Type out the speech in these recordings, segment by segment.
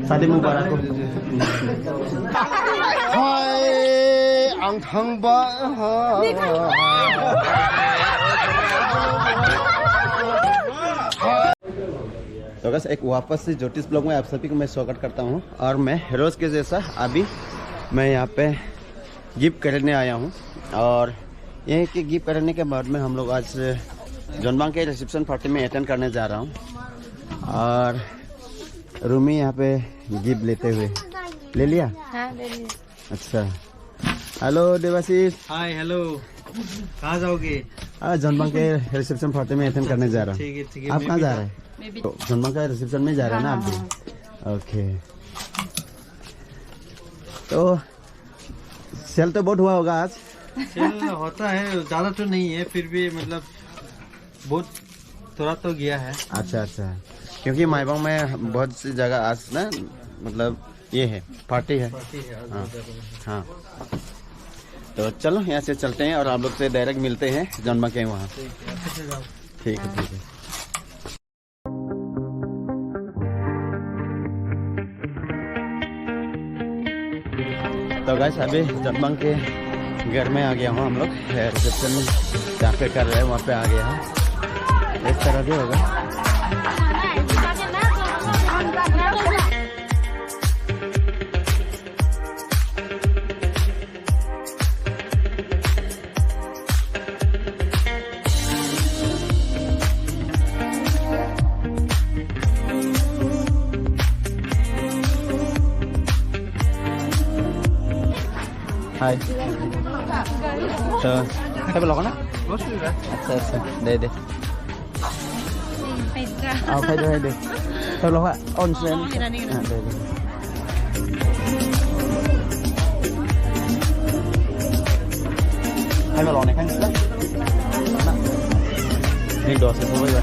शादी मुबारक हो। हाय आं थांबा तो बस एक वापस से ज्योतिष ब्लॉग में आप सभी को मैं स्वागत करता हूं। और मैं रोज के जैसा अभी मैं यहाँ पे गिफ्ट करने आया हूं। और ये कि गिफ्ट करने के बाद में हम लोग आज जनबांग के रिसेप्शन पार्टी में अटेंड करने जा रहा हूं। और रूमी यहाँ पे गिफ्ट लेते हुए ले लिया? हाँ, ले लिया। अच्छा, हेलो देवाशीष। हाय, हेलो। कहाँ जाओगे? जनबांग के रिसेप्शन पार्टी में अटेंड करने जा रहा हूँ। ठीक है, ठीक है। आप कहाँ जा रहे हैं? तो जनबांग का रिसेप्शन में जा रहे हैं ना आप भी? ओके। तो सेल तो बहुत हुआ होगा आज? सेल होता है, ज्यादा तो नहीं है, फिर भी मतलब बहुत थोड़ा तो गया है। अच्छा अच्छा, क्योंकि माईबांग में बहुत सी जगह आज ना मतलब ये है पार्टी है। हाँ हाँ, तो चलो यहाँ से चलते हैं और आप लोग से डायरेक्ट मिलते हैं जनबांग के वहाँ। ठीक है ठीक है। तो गाइस अभी जनबांग के घर में आ गया हूँ। हम लोग रिसेप्शन जहाँ पे कर रहे हैं वहाँ पे आ गया है। इस तरह भी होगा। हाय, तो saya belok mana? अच्छा, दे दे।เอาไปด้วยดิsaya belok Pak. On sen. Nah, they they. Hai belok này kan? Ini dosa semua ya.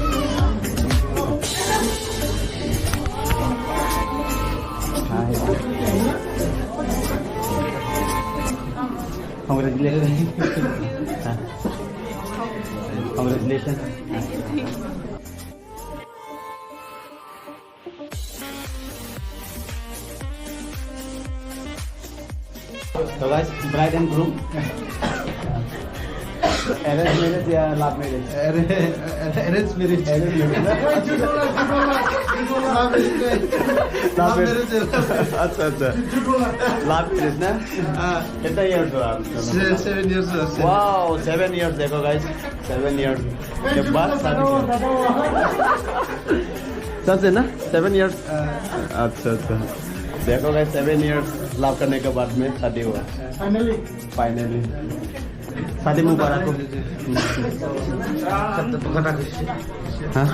Hai. Congratulations. Congratulations. So guys, bride and groom. Arrange marriage या love marriage? Arrange marriage. अच्छा अच्छा, love marriage ना? कितना years हो आप? 7 years. Wow, 7 years देखो guys, 7 years के बाद शादी की। सच है ना? 7 years। अच्छा अच्छा, देखो guys 7 years लव करने के बाद में शादी हुआ। Finally। शादी मुबारक हो। हाँ?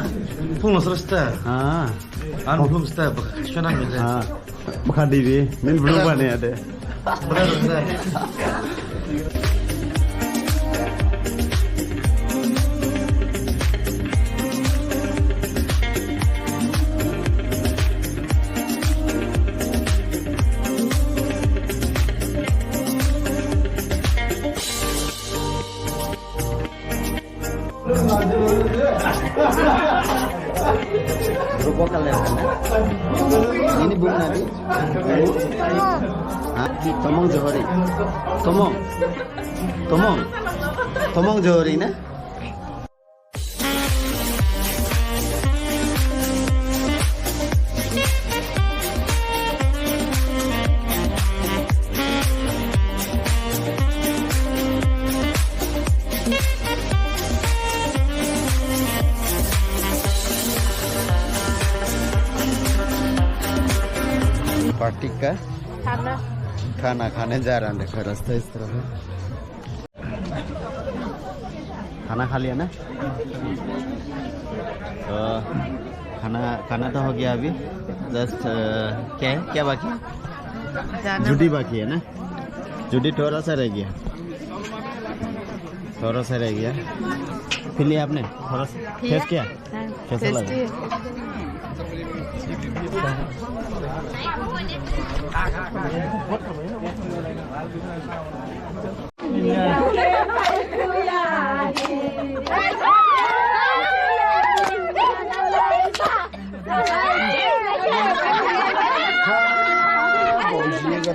Pulang selesai. हाँ। Belum selesai. Senang gitu. हाँ। Bukan diri, ini belum nih ada. Benar. Grup vokal ya kan? Ini Bung Nadi. Hah? Tomong Johori. Tomong Johori na? Party का खाना खाने जा रहा है। देखो रास्ता इस तरफ है। खाना खा लिया ना? तो खाना तो हो गया अभी। जस्ट क्या बाकी है? जुडी बाकी है ना? जुडी थोड़ा सा रह गया। फिर लिया आपने थोड़ा सा टेस्ट किया? कैसा लगा?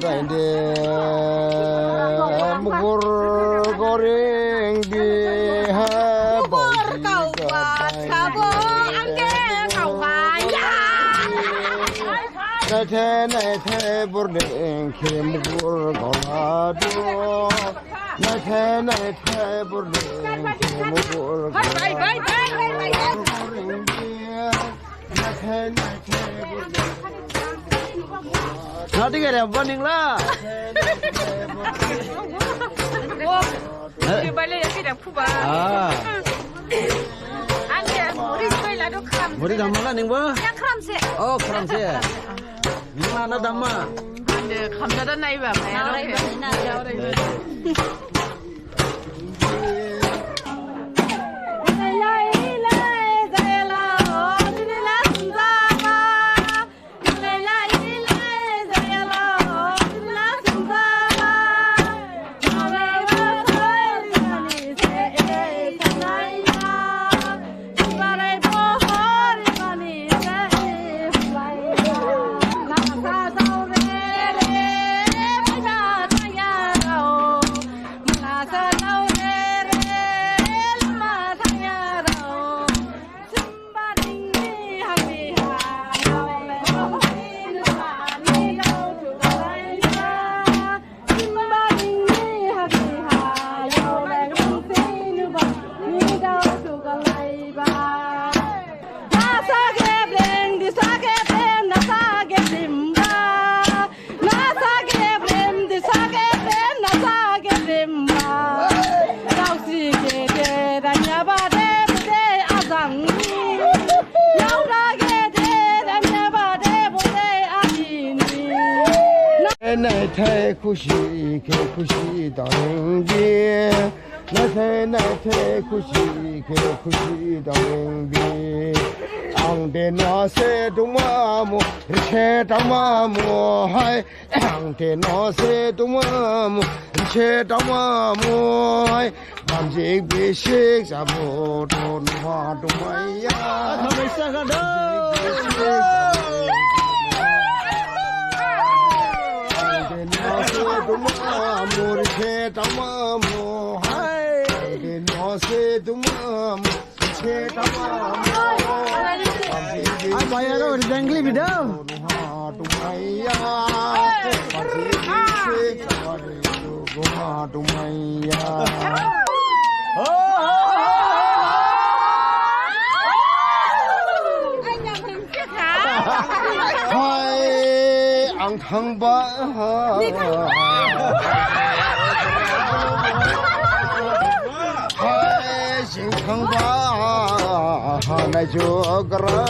다인데 무고르 고랭 비하 나태 부르랭 무고르 고라도 나태 부르랭 무고르 Nó đi cái vân hình là. cái bài này cái đẹp खूब à. Anh kể mỗi cái là nó khăm. Mỗi đam là nính bơ. Nó khăm sẽ. Oh khăm sẽ. Nhưng mà nó đam mà. Anh khăm ra đây này vậy. Nó đây vậy. Này thay khushi ke khushi dareng bi này thay khushi ke khushi dareng bi ang de na se duma mo che dama mo hai ang de na se duma mo che dama mo hai nam ji bi shik sa mo don ma do mai ya tha mai sa ga do Amor che tamamo hai de no se tumam che tamamo ai bayar or jangli video tumaiya che goma tumaiya hai ang thang ba hai sing thang ba na jo gra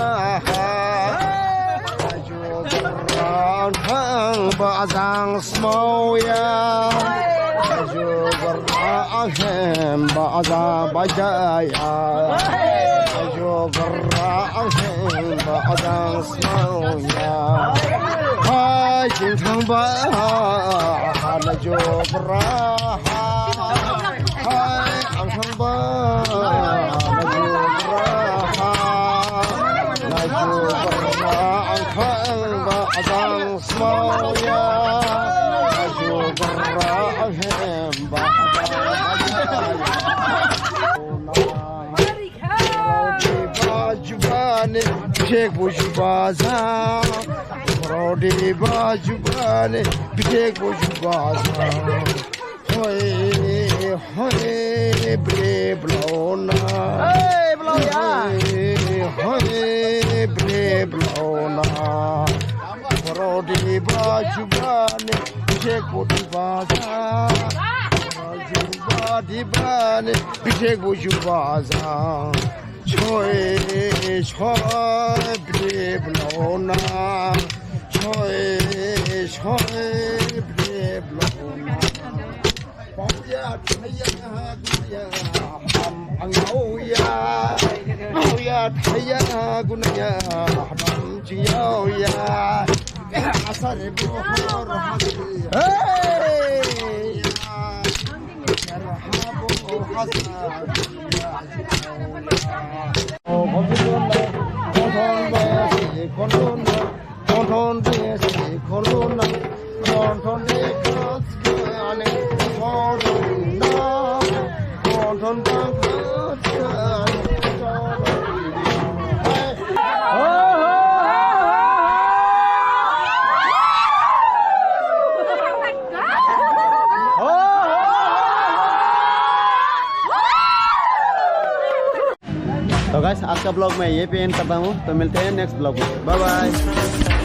thang ba jang smau ya jo gra hem ba ja ba ja ya jo gra hem ba jang smau ya hai sing thang ba na jo gra hai ang thang ba na jo gra na jo gra ang thang ba jang smau ya na jo gra hem ba jubane pek bu jubaza rode ba jubane pek bu jubaza hoy hoy bre blona hey bloya hoy bre blona rode ba jubane pek bu jubaza jubane pek bu jubaza Choi choi bre blona choi choi bre blona Paya thaya gunaya ham angau ya thaya gunaya ham chiyau ya asar bo hor hasi hey marhabo hasan con thôn तो guys आज का blog मैं ये पे and करता हूँ, तो मिलते हैं नेक्स्ट ब्लॉग में, बाय बाय।